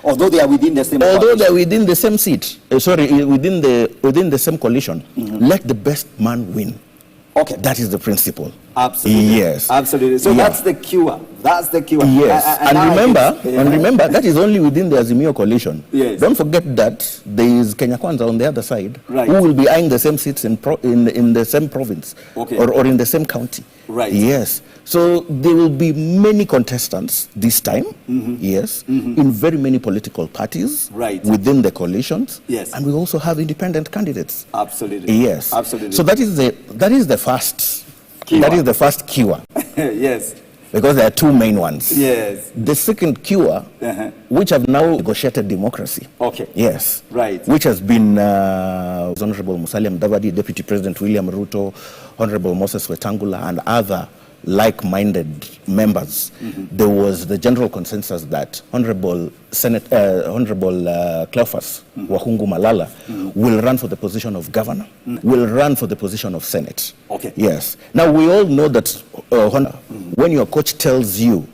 Although they are within the same seat. Within the same coalition. Let the best man win. That is the principle. Absolutely. So that's the cure. And remember, that is only within the Azimio coalition. Don't forget that there is Kenya Kwanza on the other side, who will be eyeing the same seats in the same province or in the same county. So there will be many contestants this time, yes, in very many political parties within the coalitions. Yes. And we also have independent candidates. Absolutely. Yes. Absolutely. So that is the first Keyword. That is the first cure. Yes. Because there are two main ones. Yes. The second cure, which have now negotiated democracy. Okay. Yes. Right. Which has been Honorable Musalia Mudavadi, Deputy President William Ruto, Honorable Moses Wetangula, and other like-minded members. There was the general consensus that Honorable Cleophas Wahungu Malala will run for the position of governor, will run for the position of Senate. Okay. Yes. Now we all know that when your coach tells you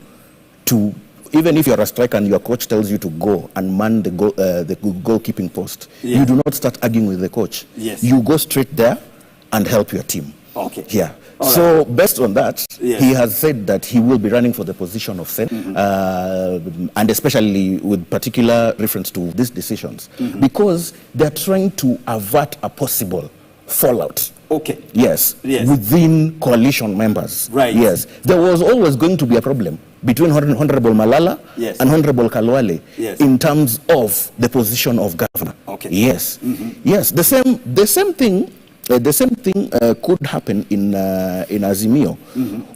to, even if you're a striker and your coach tells you to go and man the goalkeeping post, you do not start arguing with the coach. Yes. You go straight there and help your team. Okay. Yeah. All so right. based on that, Yes. he has said that he will be running for the position of Senate, and especially with particular reference to these decisions, because they're trying to avert a possible fallout. Okay. Yes. Yes. Within coalition members. Right. Yes. There was always going to be a problem between Honorable Malala Yes. and Honorable Kalwale Yes. in terms of the position of governor. Okay. Yes. Yes. The same thing could happen in Azimio.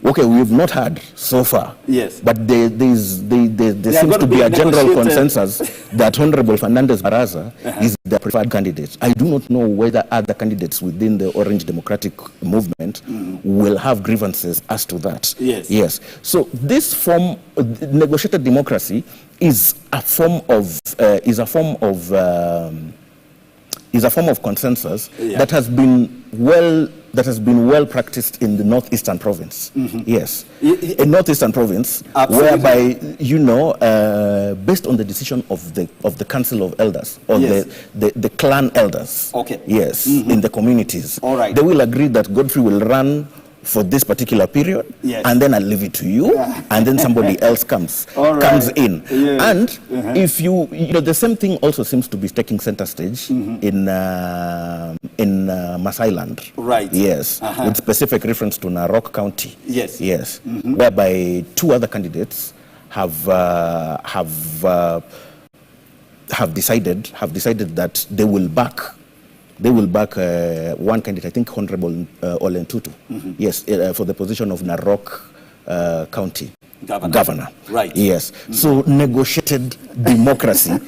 Okay, we have not had so far. Yes. But there seems to be a general consensus that Honorable Fernandez Baraza is the preferred candidate. I do not know whether other candidates within the Orange Democratic Movement will have grievances as to that. Yes. Yes. So this form, negotiated democracy, is a form of consensus that has been well practiced in the northeastern province. Yes, in northeastern province, whereby based on the decision of the council of elders or the clan elders. Okay. Yes, in the communities. All right. They will agree that Godfrey will run for this particular period, and then I'll leave it to you, and then somebody else comes in. Yes. And if the same thing also seems to be taking center stage in Masailand. Right. Yes. With specific reference to Narok County. Yes. Yes. Whereby two other candidates have decided that they will back one candidate, I think Honorable Olen Tutu, yes, for the position of Narok County Governor. Right. Yes. So negotiated democracy.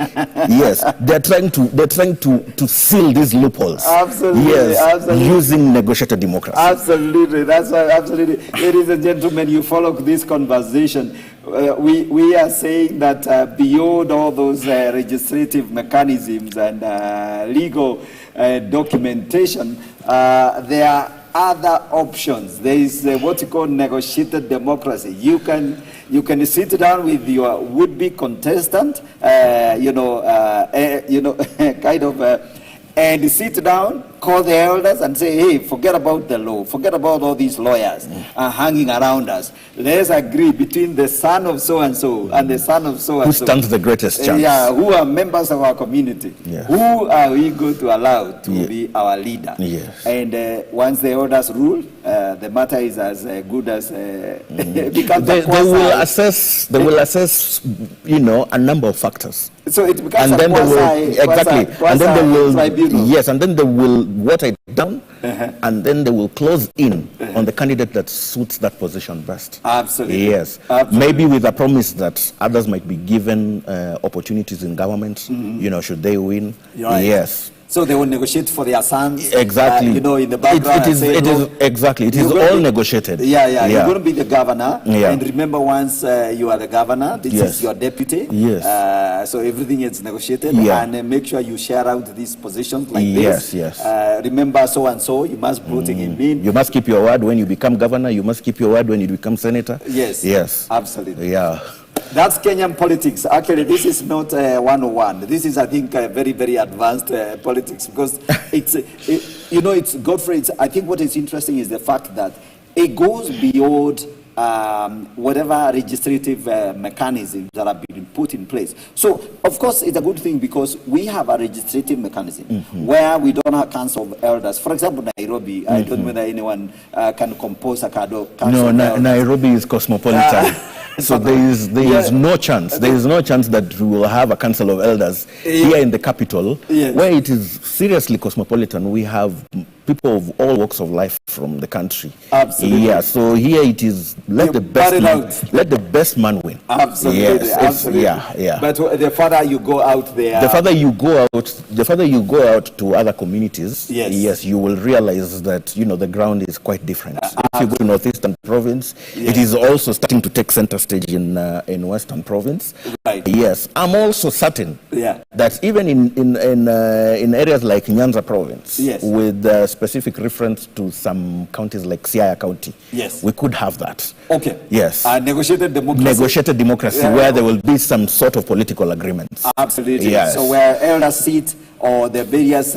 Yes. They're trying to seal these loopholes. Absolutely. Yes. Absolutely. Using negotiated democracy. Absolutely. That's why. Absolutely. Ladies and gentlemen, you follow this conversation. We are saying that beyond all those legislative mechanisms and legal documentation, there are other options. There is what you call negotiated democracy. You can sit down with your would-be contestant, and sit down, call the elders and say, hey, forget about the law, forget about all these lawyers hanging around us. Let's agree between the son of so-and-so and the son of so-and-so. Who stands the greatest chance? Who are members of our community. Yeah. Who are we going to allow to be our leader? Yes. And once the elders rule, the matter is as good as becomes they will assess a number of factors. So it becomes and then they will water it down, and then they will close in on the candidate that suits that position best. Absolutely. Yes. Absolutely. Maybe with a promise that others might be given opportunities in government, should they win. Right. Yes. So they will negotiate for their sons. Exactly. In the background. It is all negotiated. You're going to be the governor. Yeah. And remember, once you are the governor, this is your deputy. Yes. So everything is negotiated. Yeah. And make sure you share out these positions like this. Yes. Remember, so and so, you must put him in. You must keep your word when you become governor. You must keep your word when you become senator. Yes. Yes. Absolutely. Yeah. That's Kenyan politics. Actually, this is not 101. This is, I think, very, very advanced politics, because it's Godfrey. I think what is interesting is the fact that it goes beyond whatever legislative mechanisms that have been put in place. So, of course, it's a good thing because we have a legislative mechanism where we don't have council of elders. For example, Nairobi, I don't know whether anyone can compose a council of elders. Nairobi is cosmopolitan. So there is no chance. There is no chance that we will have a council of elders here in the capital, where it is seriously cosmopolitan. We have people of all walks of life from the country. Absolutely. Yeah. So here it is. Let the best man win. Absolutely. Yes, absolutely. Yeah. But the further you go out there, the further you go out to other communities, yes, you will realize that the ground is quite different. If you go to Northeastern Province, it is also starting to take center stage in Western Province. Right. Yes, I'm also certain that even in areas like Nyanza Province, with specific reference to some counties like Siaya County, we could have that. Okay. Yes. Negotiated democracy. Negotiated democracy, where there will be some sort of political agreements. Absolutely. Yes. So where elders sit or the various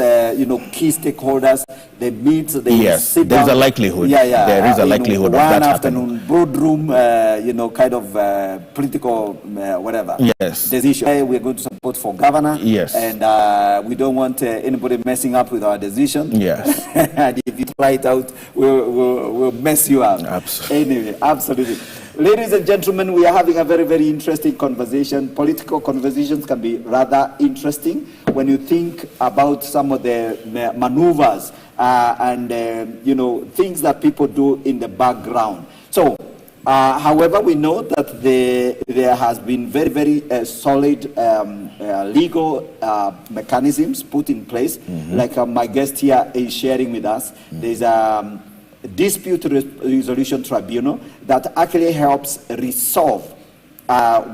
key stakeholders, they meet, they sit down. There's a likelihood. There is a likelihood of that happening. Boardroom, kind of political whatever. Yes. Decision. We're going to support for governor. Yes. And we don't want anybody messing up with our decision. Yes. And if you try it out, we'll mess you up. Absolutely. Anyway, absolutely. Ladies and gentlemen, we are having a very, very interesting conversation. Political conversations can be rather interesting when you think about some of the maneuvers and things that people do in the background. So, however, we know that there has been very, very solid legal mechanisms put in place. Like my guest here is sharing with us. There's a dispute resolution tribunal that actually helps resolve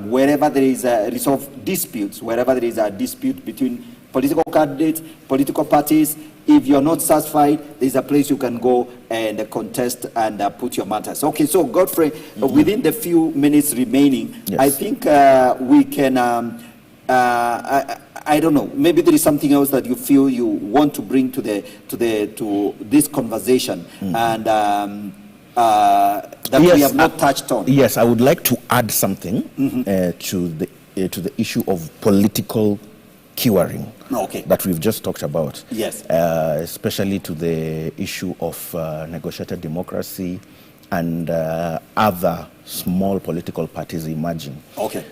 wherever there is resolve disputes, wherever there is a dispute between political candidates, political parties. If you're not satisfied, there's a place you can go and contest and put your matters. Okay, so Godfrey, within the few minutes remaining, I think we can. I don't know. Maybe there is something else that you feel you want to bring to this conversation, and that we have not touched on. Yes, I would like to add something to the issue of political curing that we've just talked about. Yes, especially to the issue of negotiated democracy and other small political parties emerging. Okay.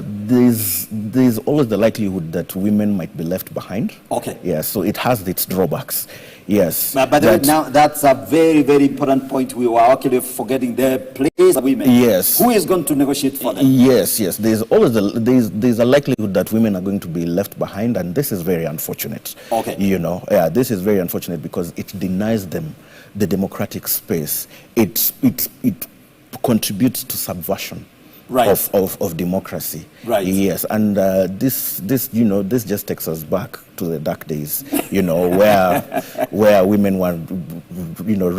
There's always the likelihood that women might be left behind. Okay. Yes, so it has its drawbacks. Yes. But now that's a very, very important point. We were actually forgetting the place of women. Yes. Who is going to negotiate for them? Yes. There's always there's a likelihood that women are going to be left behind, and this is very unfortunate. Okay. This is very unfortunate because it denies them the democratic space. It contributes to subversion of democracy. Right. Yes, and this just takes us back to the dark days, where women were,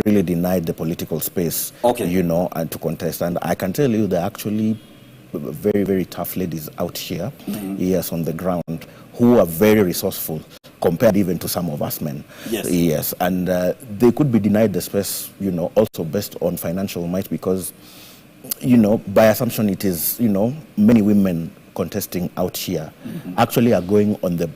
really denied the political space, and to contest. And I can tell you, they're actually very, very tough ladies out here, on the ground, who are very resourceful compared even to some of us men. Yes, and they could be denied the space, also based on financial might, because, by assumption, it is, many women contesting out here actually are going on the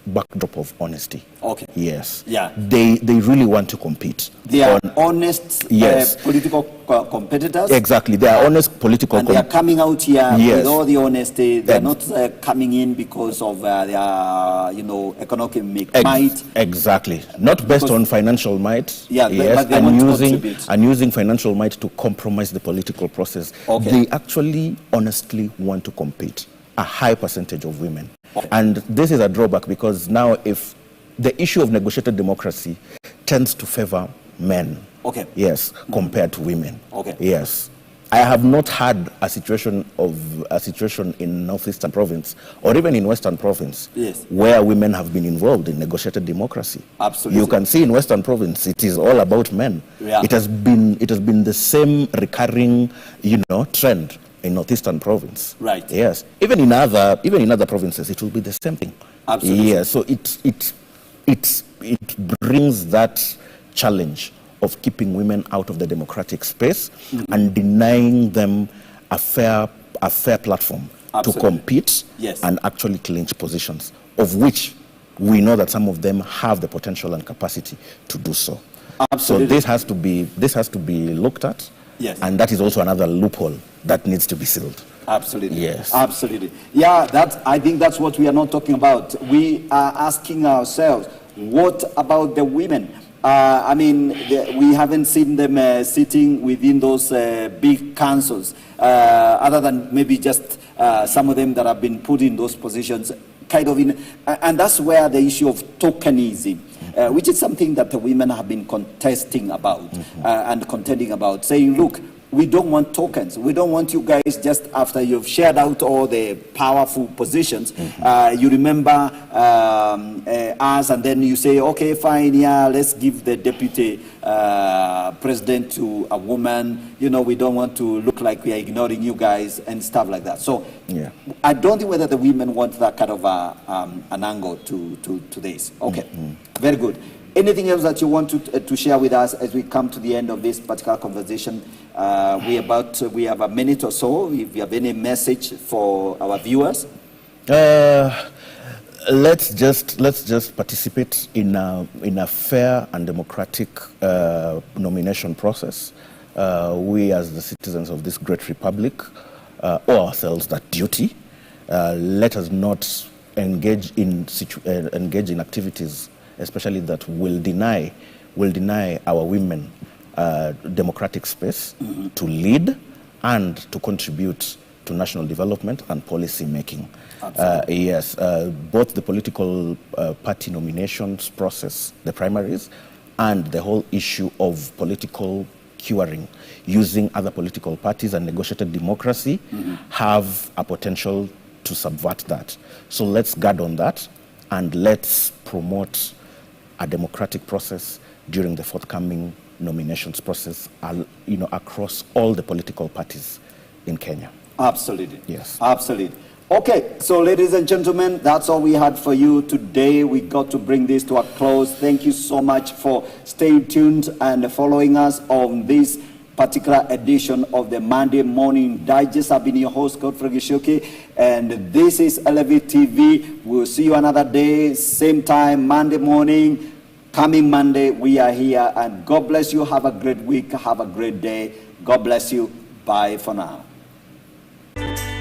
backdrop of honesty. Okay. Yes. Yeah. They really want to compete. They are honest political competitors. Exactly. They are honest political and they are coming out here with all the honesty. They are not coming in because of their economic might. Exactly. Not based on financial might. Yeah. But they want to contribute. And using financial might to compromise the political process. Okay. They actually honestly want to compete, a high percentage of women. Okay. And this is a drawback because now if the issue of negotiated democracy tends to favor men, yes, compared to women. Okay. Yes. I have not had a situation in Northeastern Province or even in Western Province where women have been involved in negotiated democracy. Absolutely. You can see in Western Province it is all about men. Yeah. It has been the same recurring, trend in Northeastern Province. Right. Yes. Even in other provinces it will be the same thing. Absolutely. Yeah. So it brings that challenge of keeping women out of the democratic space and denying them a fair platform to compete and actually clinch positions, of which we know that some of them have the potential and capacity to do so. Absolutely. So this has to be looked at, and that is also another loophole that needs to be sealed. Absolutely. Yes. Absolutely. Yeah, I think that's what we are not talking about. We are asking ourselves, what about the women? I mean, we haven't seen them sitting within those big councils, other than maybe just some of them that have been put in those positions, kind of in, and that's where the issue of tokenism, which is something that the women have been contesting about and contending about, saying, look, we don't want tokens. We don't want you guys just after you've shared out all the powerful positions, you remember us, and then you say, okay, fine, yeah, let's give the deputy president to a woman. You know, we don't want to look like we are ignoring you guys and stuff like that. So I don't think whether the women want that kind of an angle to this. Okay, very good. Anything else that you want to share with us as we come to the end of this particular conversation? We have a minute or so. If you have any message for our viewers, let's just participate in a fair and democratic nomination process. We, as the citizens of this great republic, owe ourselves that duty. Let us not engage in activities, especially that will deny our women democratic space to lead and to contribute to national development and policy making. Yes, both the political party nominations process, the primaries, and the whole issue of political curing using other political parties and negotiated democracy have a potential to subvert that. So let's guard on that, and let's promote a democratic process during the forthcoming nominations process, across all the political parties in Kenya. Absolutely. Yes. Absolutely. Okay, so ladies and gentlemen, that's all we had for you today. We got to bring this to a close. Thank you so much for staying tuned and following us on this particular edition of the Monday Morning Digest. I've been your host, Godfrey, and this is Elevate TV. We'll see you another day, same time, Monday morning. Coming Monday, we are here, and God bless you. Have a great week. Have a great day. God bless you. Bye for now.